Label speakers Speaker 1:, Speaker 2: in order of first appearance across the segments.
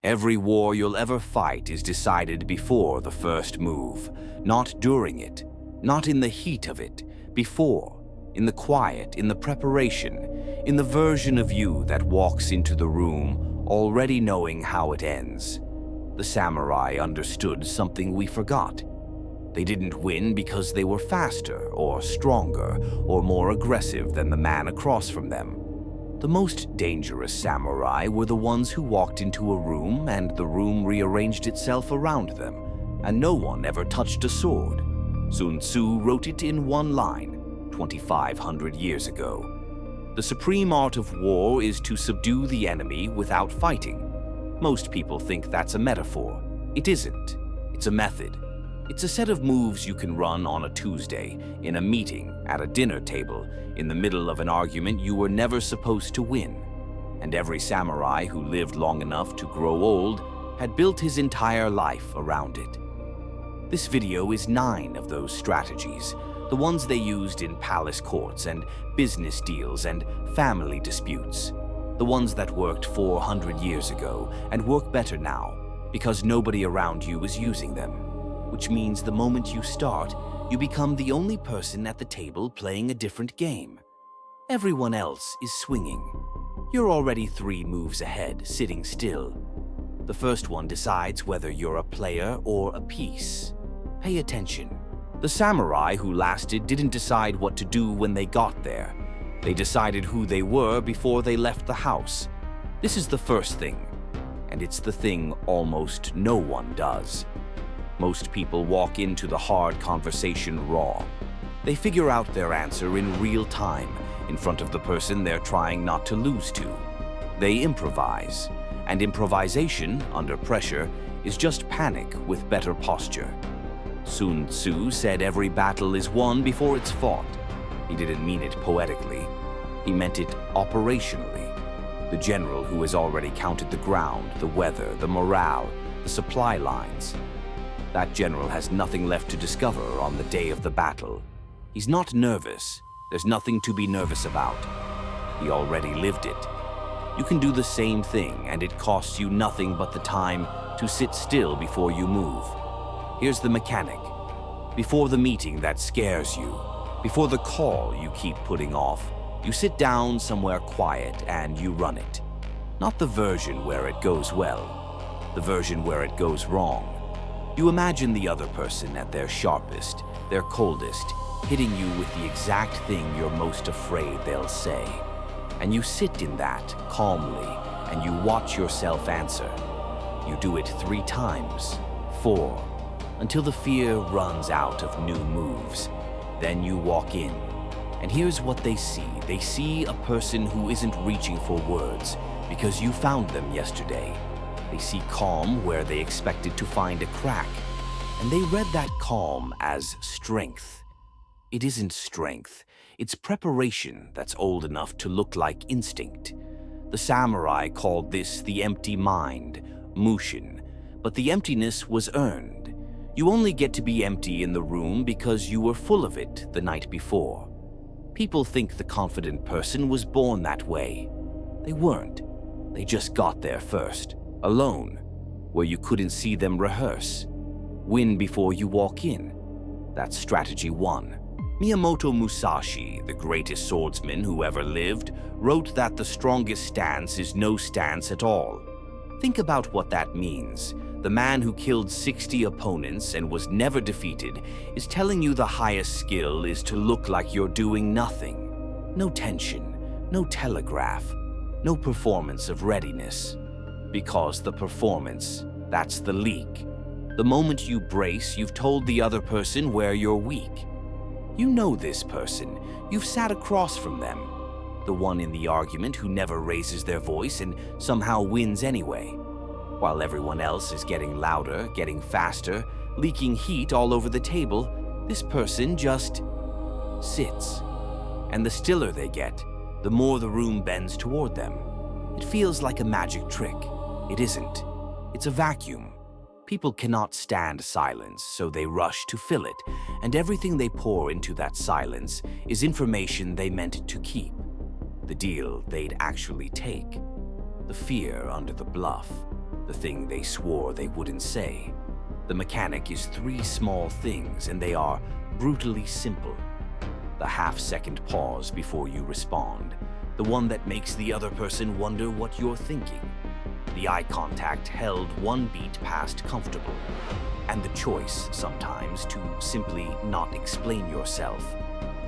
Speaker 1: Every war you'll ever fight is decided before the first move, not during it, not in the heat of it, before, in the quiet, in the preparation, in the version of you that walks into the room already knowing how it ends. The samurai understood something we forgot. They didn't win because they were faster or stronger or more aggressive than the man across from them. The most dangerous samurai were the ones who walked into a room and the room rearranged itself around them, and no one ever touched a sword. Sun Tzu wrote it in one line, 2,500 years ago. The supreme art of war is to subdue the enemy without fighting. Most people think that's a metaphor. It isn't. It's a method. It's a set of moves you can run on a Tuesday, in a meeting, at a dinner table, in the middle of an argument you were never supposed to win. And every samurai who lived long enough to grow old had built his entire life around it. This video is 9 of those strategies, the ones they used in palace courts and business deals and family disputes. The ones that worked 400 years ago and work better now because nobody around you is using them. Which means the moment you start, you become the only person at the table playing a different game. Everyone else is swinging. You're already 3 moves ahead, sitting still. The first one decides whether you're a player or a piece. Pay attention. The samurai who lasted didn't decide what to do when they got there. They decided who they were before they left the house. This is the first thing, and it's the thing almost no one does. Most people walk into the hard conversation raw. They figure out their answer in real time, in front of the person they're trying not to lose to. They improvise, and improvisation, under pressure, is just panic with better posture. Sun Tzu said every battle is won before it's fought. He didn't mean it poetically. He meant it operationally. The general who has already counted the ground, the weather, the morale, the supply lines. That general has nothing left to discover on the day of the battle. He's not nervous. There's nothing to be nervous about. He already lived it. You can do the same thing, and it costs you nothing but the time to sit still before you move. Here's the mechanic. Before the meeting that scares you, before the call you keep putting off, you sit down somewhere quiet and you run it. Not the version where it goes well, the version where it goes wrong. You imagine the other person at their sharpest, their coldest, hitting you with the exact thing you're most afraid they'll say. And you sit in that calmly, and you watch yourself answer. You do it 3 times, 4, until the fear runs out of new moves. Then you walk in, and here's what they see. They see a person who isn't reaching for words because you found them yesterday. They see calm where they expected to find a crack, and they read that calm as strength. It isn't strength, it's preparation that's old enough to look like instinct. The samurai called this the empty mind, mushin, but the emptiness was earned. You only get to be empty in the room because you were full of it the night before. People think the confident person was born that way. They weren't. They just got there first. Alone, where you couldn't see them rehearse. Win before you walk in. That's strategy 1. Miyamoto Musashi, the greatest swordsman who ever lived, wrote that the strongest stance is no stance at all. Think about what that means. The man who killed 60 opponents and was never defeated is telling you the highest skill is to look like you're doing nothing. No tension, no telegraph, no performance of readiness. Because the performance, that's the leak. The moment you brace, you've told the other person where you're weak. You know this person. You've sat across from them. The one in the argument who never raises their voice and somehow wins anyway. While everyone else is getting louder, getting faster, leaking heat all over the table, this person just sits. And the stiller they get, the more the room bends toward them. It feels like a magic trick. It isn't. It's a vacuum. People cannot stand silence, so they rush to fill it, and everything they pour into that silence is information they meant to keep. The deal they'd actually take. The fear under the bluff. the thing they swore they wouldn't say. The mechanic is 3 small things, and they are brutally simple. The half-second pause before you respond, the one that makes the other person wonder what you're thinking. The eye contact held 1 beat past comfortable, and the choice, sometimes, to simply not explain yourself.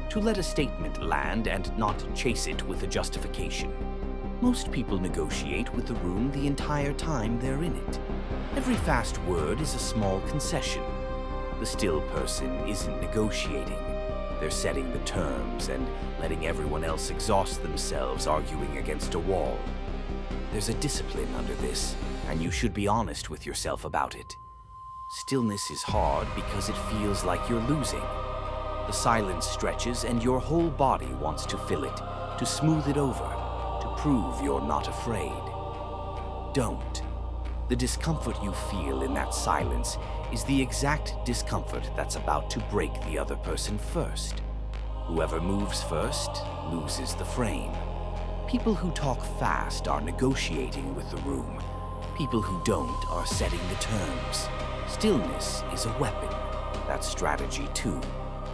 Speaker 1: To let a statement land and not chase it with a justification. Most people negotiate with the room the entire time they're in it. Every fast word is a small concession. The still person isn't negotiating. They're setting the terms and letting everyone else exhaust themselves arguing against a wall. There's a discipline under this, and you should be honest with yourself about it. Stillness is hard because it feels like you're losing. The silence stretches and your whole body wants to fill it, to smooth it over, to prove you're not afraid. Don't. The discomfort you feel in that silence is the exact discomfort that's about to break the other person first. Whoever moves first loses the frame. People who talk fast are negotiating with the room. People who don't are setting the terms. Stillness is a weapon. That's strategy too.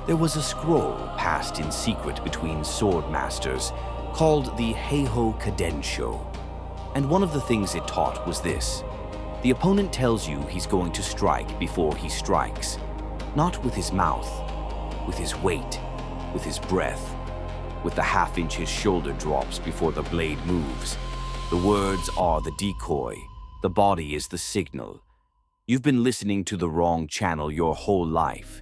Speaker 1: There was a scroll passed in secret between sword masters called the Heiho Kadensho. And one of the things it taught was this. The opponent tells you he's going to strike before he strikes. Not with his mouth, with his weight, with his breath, with the half-inch his shoulder drops before the blade moves. The words are the decoy. The body is the signal. You've been listening to the wrong channel your whole life.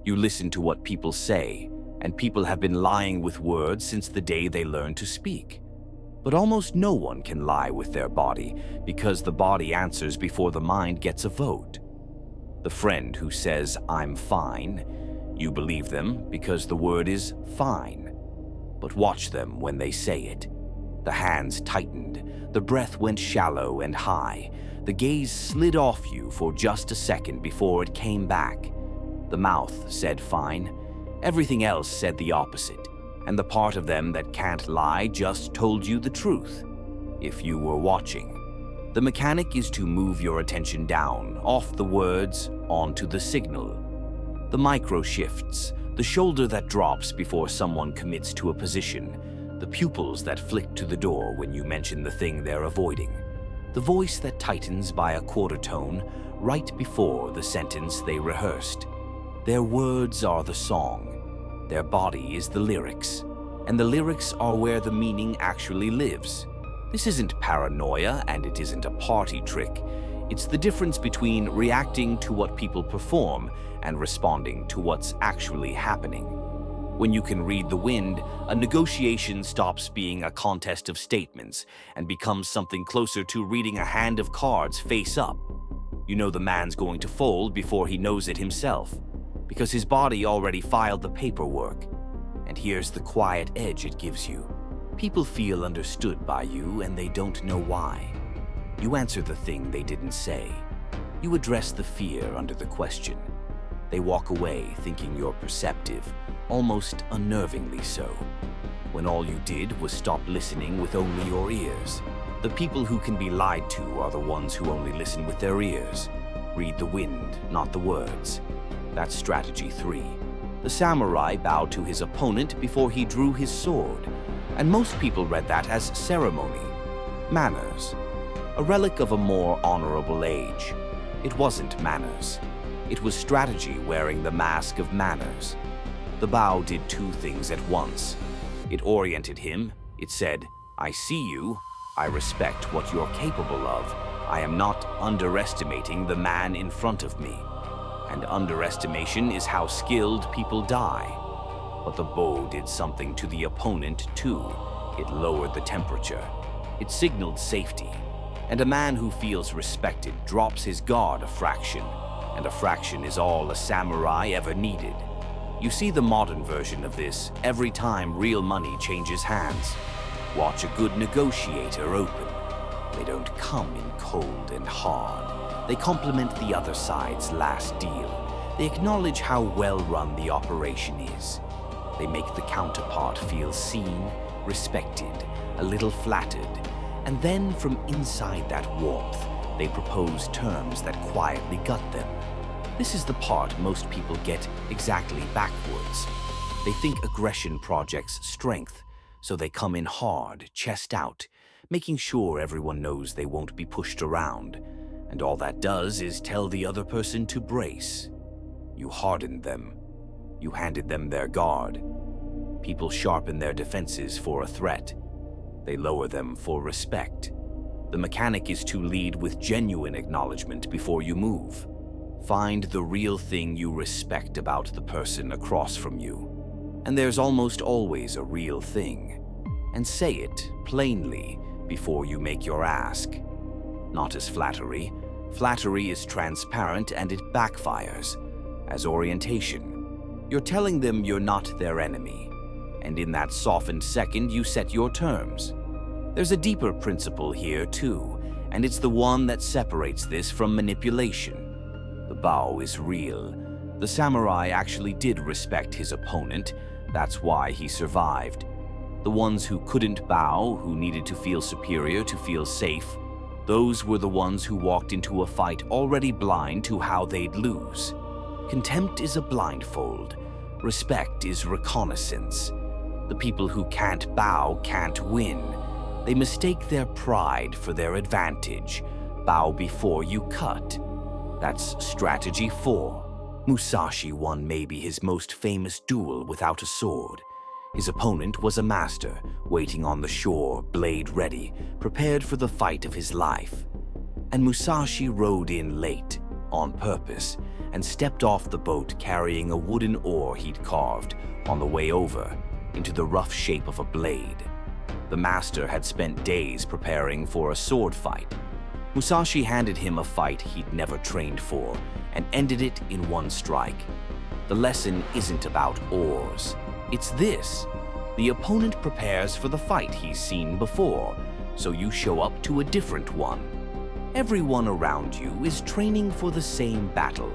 Speaker 1: You listen to what people say, and people have been lying with words since the day they learned to speak. But almost no one can lie with their body because the body answers before the mind gets a vote. The friend who says, "I'm fine," you believe them because the word is fine. But watch them when they say it. The hands tightened, the breath went shallow and high, the gaze slid off you for just a second before it came back. The mouth said fine, everything else said the opposite. And the part of them that can't lie just told you the truth, if you were watching. The mechanic is to move your attention down, off the words, onto the signal. The micro shifts, the shoulder that drops before someone commits to a position, the pupils that flick to the door when you mention the thing they're avoiding, the voice that tightens by a quarter tone right before the sentence they rehearsed. Their words are the song. Their body is the lyrics, and the lyrics are where the meaning actually lives. This isn't paranoia, and it isn't a party trick. It's the difference between reacting to what people perform and responding to what's actually happening. When you can read the wind, a negotiation stops being a contest of statements and becomes something closer to reading a hand of cards face up. You know the man's going to fold before he knows it himself, because his body already filed the paperwork. And here's the quiet edge it gives you. People feel understood by you, and they don't know why. You answer the thing they didn't say. You address the fear under the question. They walk away thinking you're perceptive, almost unnervingly so, when all you did was stop listening with only your ears. The people who can be lied to are the ones who only listen with their ears. Read the wind, not the words. That's strategy 3. The samurai bowed to his opponent before he drew his sword, and most people read that as ceremony, manners, a relic of a more honorable age. It wasn't manners. It was strategy wearing the mask of manners. The bow did 2 things at once. It oriented him. It said, "I see you. I respect what you're capable of. I am not underestimating the man in front of me." And underestimation is how skilled people die. But the bow did something to the opponent too. It lowered the temperature. It signaled safety. And a man who feels respected drops his guard a fraction, and a fraction is all a samurai ever needed. You see the modern version of this every time real money changes hands. Watch a good negotiator open. They don't come in cold and hard. They complement the other side's last deal. They acknowledge how well-run the operation is. They make the counterpart feel seen, respected, a little flattered, and then from inside that warmth, They propose terms that quietly gut them. This is the part most people get exactly backwards. They think aggression projects strength, so they come in hard, chest out, making sure everyone knows they won't be pushed around. And all that does is tell the other person to brace. You hardened them. You handed them their guard. People sharpen their defenses for a threat. They lower them for respect. The mechanic is to lead with genuine acknowledgement before you move. Find the real thing you respect about the person across from you. And there's almost always a real thing. And say it plainly before you make your ask. Not as flattery. Flattery is transparent and it backfires. As orientation. You're telling them you're not their enemy. And in that softened second, you set your terms. There's a deeper principle here, too, and it's the one that separates this from manipulation. The bow is real. The samurai actually did respect his opponent. That's why he survived. The ones who couldn't bow, who needed to feel superior to feel safe, those were the ones who walked into a fight already blind to how they'd lose. Contempt is a blindfold. Respect is reconnaissance. The people who can't bow can't win. They mistake their pride for their advantage. Bow before you cut. That's strategy 4. Musashi won maybe his most famous duel without a sword. His opponent was a master, waiting on the shore, blade ready, prepared for the fight of his life. And Musashi rode in late, on purpose, and stepped off the boat carrying a wooden oar he'd carved on the way over into the rough shape of a blade. The master had spent days preparing for a sword fight. Musashi handed him a fight he'd never trained for and ended it in one strike. The lesson isn't about oars. It's this. The opponent prepares for the fight he's seen before, so you show up to a different one. Everyone around you is training for the same battle.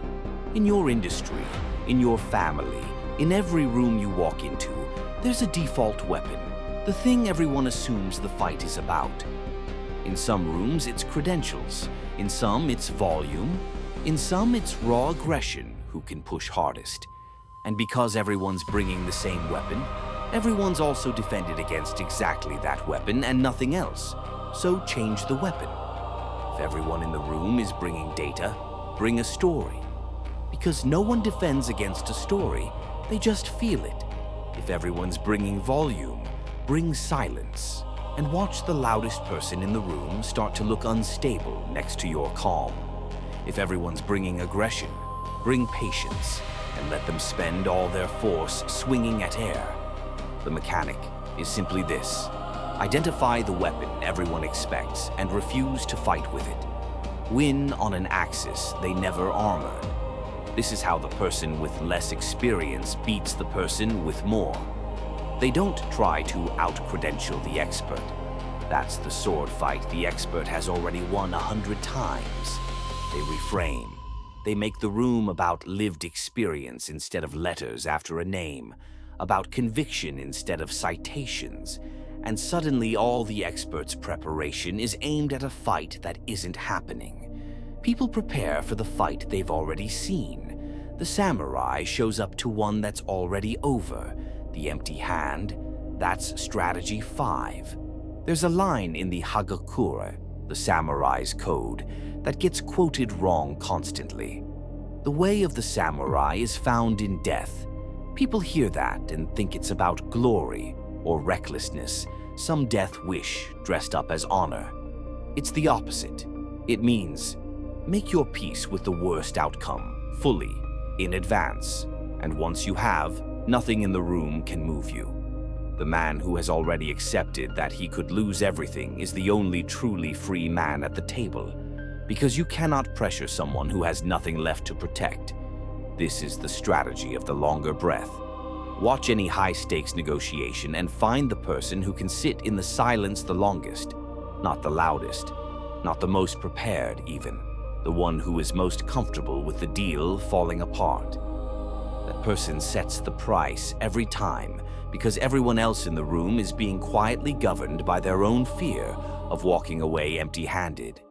Speaker 1: In your industry, in your family, in every room you walk into, there's a default weapon, the thing everyone assumes the fight is about. In some rooms, it's credentials. In some, it's volume. In some, it's raw aggression, who can push hardest. And because everyone's bringing the same weapon, everyone's also defended against exactly that weapon and nothing else. So change the weapon. If everyone in the room is bringing data, bring a story. Because no one defends against a story, they just feel it. If everyone's bringing volume, bring silence. And watch the loudest person in the room start to look unstable next to your calm. If everyone's bringing aggression, bring patience and let them spend all their force swinging at air. The mechanic is simply this. Identify the weapon everyone expects and refuse to fight with it. Win on an axis they never armored. This is how the person with less experience beats the person with more. They don't try to out-credential the expert. That's the sword fight the expert has already won 100 times. They reframe. They make the room about lived experience instead of letters after a name, about conviction instead of citations, and suddenly all the expert's preparation is aimed at a fight that isn't happening. People prepare for the fight they've already seen. The samurai shows up to one that's already over. The empty hand, that's strategy 5. There's a line in the Hagakure, the samurai's code, that gets quoted wrong constantly. The way of the samurai is found in death. People hear that and think it's about glory or recklessness, some death wish dressed up as honor. It's the opposite. It means, make your peace with the worst outcome, fully, in advance, and once you have, nothing in the room can move you. The man who has already accepted that he could lose everything is the only truly free man at the table, because you cannot pressure someone who has nothing left to protect. This is the strategy of the longer breath. Watch any high-stakes negotiation and find the person who can sit in the silence the longest, not the loudest, not the most prepared even, the one who is most comfortable with the deal falling apart. That person sets the price every time because everyone else in the room is being quietly governed by their own fear of walking away empty-handed.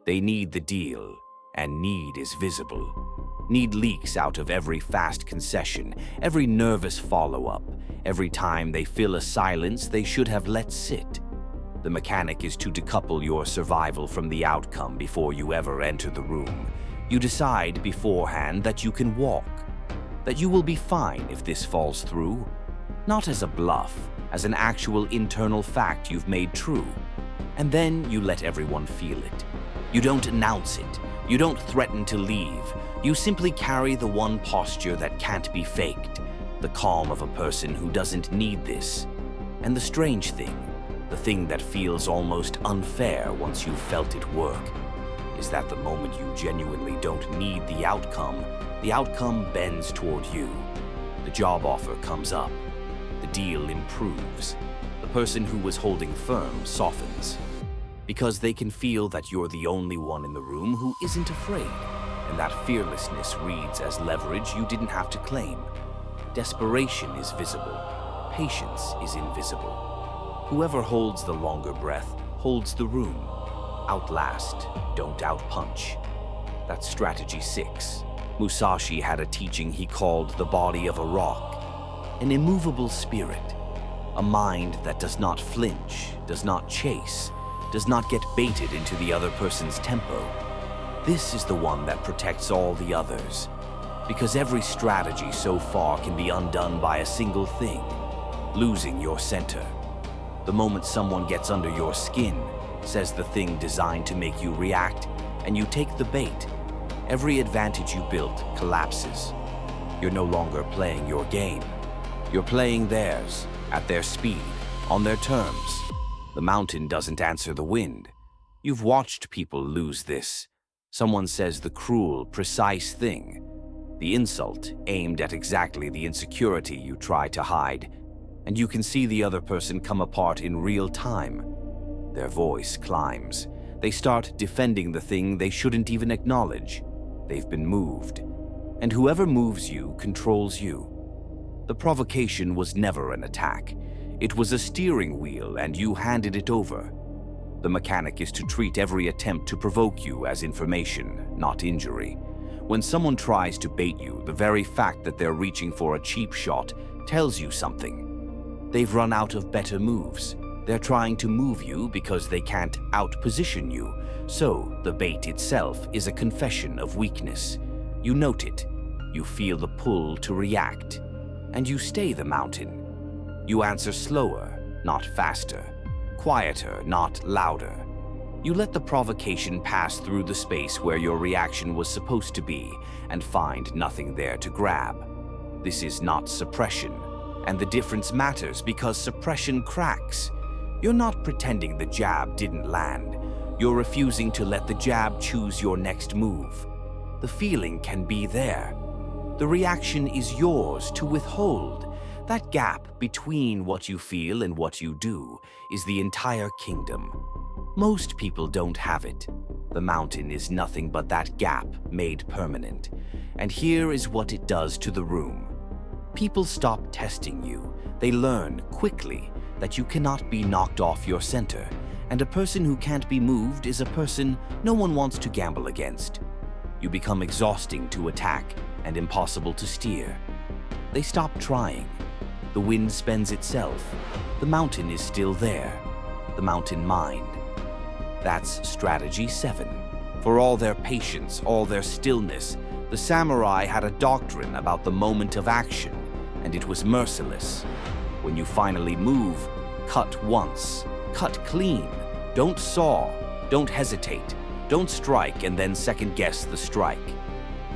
Speaker 1: They need the deal, and need is visible. Need leaks out of every fast concession, every nervous follow-up, every time they fill a silence they should have let sit. The mechanic is to decouple your survival from the outcome before you ever enter the room. You decide beforehand that you can walk, that you will be fine if this falls through, not as a bluff, as an actual internal fact you've made true. And then you let everyone feel it. You don't announce it. You don't threaten to leave. You simply carry the one posture that can't be faked, the calm of a person who doesn't need this. And the strange thing, the thing that feels almost unfair once you've felt it work, is that the moment you genuinely don't need the outcome bends toward you. The job offer comes up. The deal improves. The person who was holding firm softens. Because they can feel that you're the only one in the room who isn't afraid, and that fearlessness reads as leverage you didn't have to claim. Desperation is visible. Patience is invisible. Whoever holds the longer breath holds the room. Outlast, don't outpunch. That's strategy 6. Musashi had a teaching he called the body of a rock, an immovable spirit, a mind that does not flinch, does not chase, does not get baited into the other person's tempo. This is the one that protects all the others, because every strategy so far can be undone by a single thing: losing your center. The moment someone gets under your skin, says the thing designed to make you react, and you take the bait, every advantage you built collapses. You're no longer playing your game. You're playing theirs, at their speed, on their terms. The mountain doesn't answer the wind. You've watched people lose this. Someone says the cruel, precise thing. The insult aimed at exactly the insecurity you try to hide, and you can see the other person come apart in real time. Their voice climbs. They start defending the thing they shouldn't even acknowledge. They've been moved. And whoever moves you controls you. The provocation was never an attack. It was a steering wheel, and you handed it over. The mechanic is to treat every attempt to provoke you as information, not injury. When someone tries to bait you, the very fact that they're reaching for a cheap shot tells you something. They've run out of better moves. They're trying to move you because they can't outposition you. So the bait itself is a confession of weakness. You note it. You feel the pull to react. And you stay the mountain. You answer slower, not faster. Quieter, not louder. You let the provocation pass through the space where your reaction was supposed to be and find nothing there to grab. This is not suppression, and the difference matters because suppression cracks. You're not pretending the jab didn't land. You're refusing to let the jab choose your next move. The feeling can be there. The reaction is yours to withhold. That gap between what you feel and what you do is the entire kingdom. Most people don't have it. The mountain is nothing but that gap made permanent. And here is what it does to the room. People stop testing you. They learn quickly that you cannot be knocked off your center, and a person who can't be moved is a person no one wants to gamble against. You become exhausting to attack and impossible to steer. They stop trying. The wind spends itself. The mountain is still there. The mountain mind. That's strategy 7. For all their patience, all their stillness, the samurai had a doctrine about the moment of action, and it was merciless. When you finally move, cut once, cut clean. Don't saw, don't hesitate, don't strike and then second-guess the strike.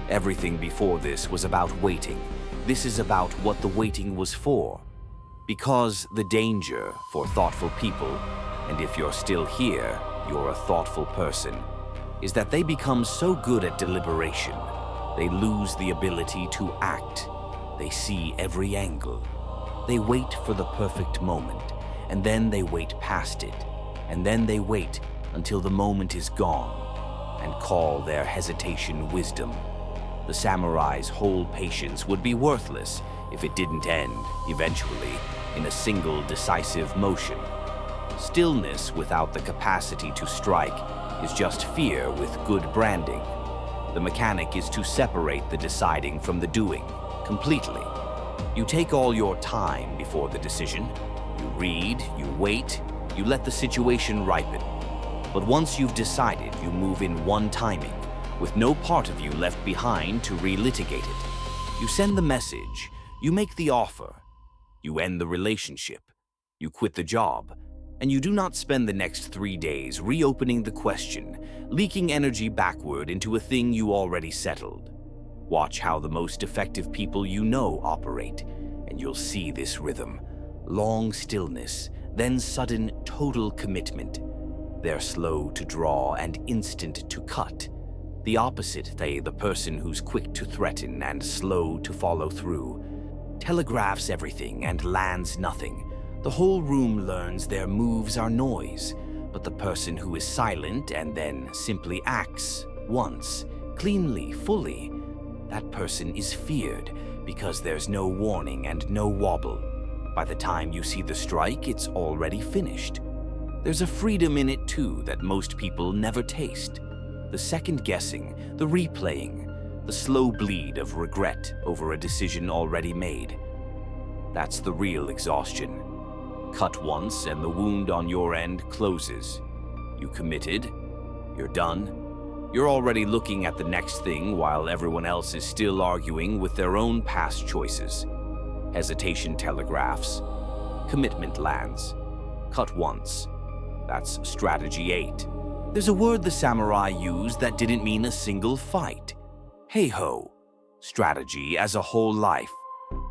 Speaker 1: Everything before this was about waiting. This is about what the waiting was for. Because the danger for thoughtful people, and if you're still here, you're a thoughtful person, is that they become so good at deliberation, they lose the ability to act. They see every angle. They wait for the perfect moment, and then they wait past it, and then they wait until the moment is gone, and call their hesitation wisdom. The samurai's whole patience would be worthless if it didn't end, eventually, in a single decisive motion. Stillness without the capacity to strike is just fear with good branding. The mechanic is to separate the deciding from the doing, completely. You take all your time before the decision. You read, you wait, you let the situation ripen. But once you've decided, you move in one timing, with no part of you left behind to relitigate it. You send the message, you make the offer, you end the relationship, you quit the job, and you do not spend the next 3 days reopening the question, leaking energy backward into a thing you already settled. Watch how the most effective people you know operate, and you'll see this rhythm. Long stillness, then sudden total commitment. They're slow to draw and instant to cut. The opposite, the person who's quick to threaten and slow to follow through. Telegraphs everything and lands nothing. The whole room learns their moves are noise, but the person who is silent and then simply acts once, cleanly, fully, that person is feared because there's no warning and no wobble. By the time you see the strike, it's already finished. There's a freedom in it too that most people never taste. The second guessing, the replaying, the slow bleed of regret over a decision already made. That's the real exhaustion. Cut once and the wound on your end closes. You committed, you're done. You're already looking at the next thing while everyone else is still arguing with their own past choices. Hesitation telegraphs. Commitment lands. Cut once. That's strategy 8. There's a word the samurai used that didn't mean a single fight. Hey-ho. Strategy as a whole life.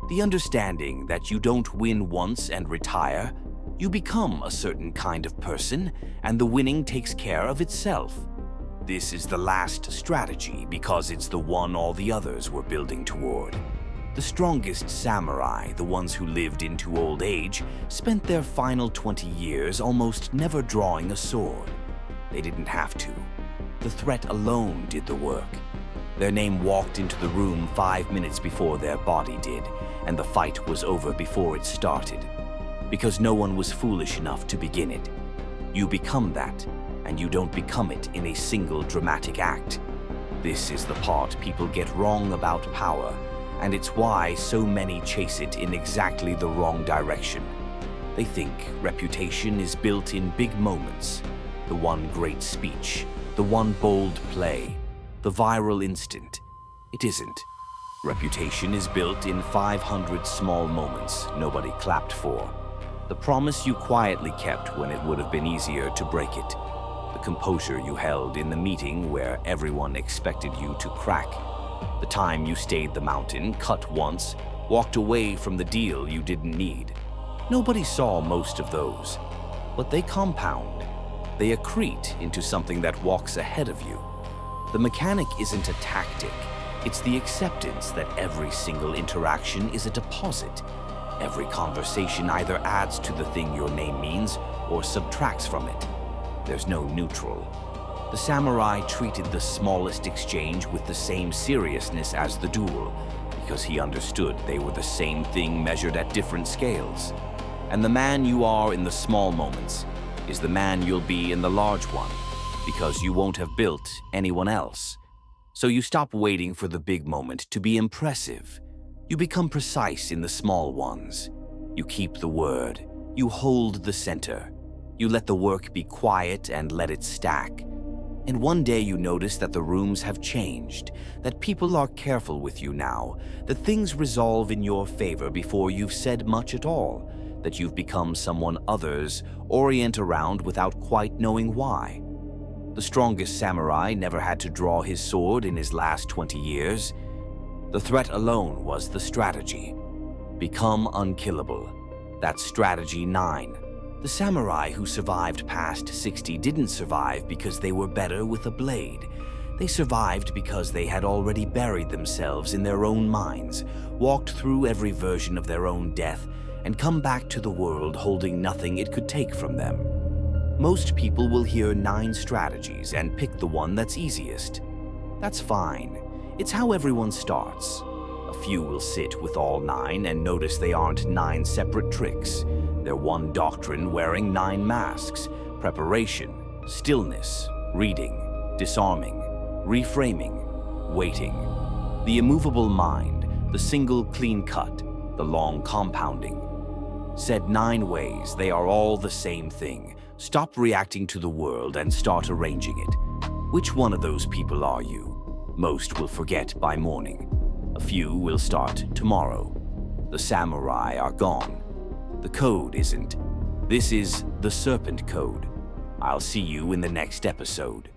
Speaker 1: The understanding that you don't win once and retire, you become a certain kind of person, and the winning takes care of itself. This is the last strategy because it's the one all the others were building toward. The strongest samurai, the ones who lived into old age, spent their final 20 years almost never drawing a sword. They didn't have to. The threat alone did the work. Their name walked into the room 5 minutes before their body did, and the fight was over before it started. Because no one was foolish enough to begin it. You become that, and you don't become it in a single dramatic act. This is the part people get wrong about power, and it's why so many chase it in exactly the wrong direction. They think reputation is built in big moments, the one great speech, the one bold play, the viral instant. It isn't. Reputation is built in 500 small moments nobody clapped for. The promise you quietly kept when it would have been easier to break it. The composure you held in the meeting where everyone expected you to crack. The time you stayed the mountain, cut once, walked away from the deal you didn't need. Nobody saw most of those, but they compound. They accrete into something that walks ahead of you. The mechanic isn't a tactic. It's the acceptance that every single interaction is a deposit. Every conversation either adds to the thing your name means or subtracts from it. There's no neutral. The samurai treated the smallest exchange with the same seriousness as the duel, because he understood they were the same thing measured at different scales. And the man you are in the small moments is the man you'll be in the large one, because you won't have built anyone else. So you stop waiting for the big moment to be impressive. You become precise in the small ones. You keep the word. You hold the center. You let the work be quiet and let it stack. And one day you notice that the rooms have changed, that people are careful with you now, that things resolve in your favor before you've said much at all, that you've become someone others orient around without quite knowing why. The strongest samurai never had to draw his sword in his last 20 years. The threat alone was the strategy. Become unkillable. That's strategy 9. The samurai who survived past 60 didn't survive because they were better with a blade. They survived because they had already buried themselves in their own minds, walked through every version of their own death, and come back to the world holding nothing it could take from them. Most people will hear 9 strategies and pick the one that's easiest. That's fine. It's how everyone starts. A few will sit with all 9 and notice they aren't 9 separate tricks. They're one doctrine wearing 9 masks: preparation, stillness, Reading, disarming, reframing, waiting. The immovable mind, the single clean cut, the long compounding. Said 9 ways, they are all the same thing. Stop reacting to the world and start arranging it. Which one of those people are you? Most will forget by morning. A few will start tomorrow. The samurai are gone. The code isn't. This is the Serpent Code. I'll see you in the next episode.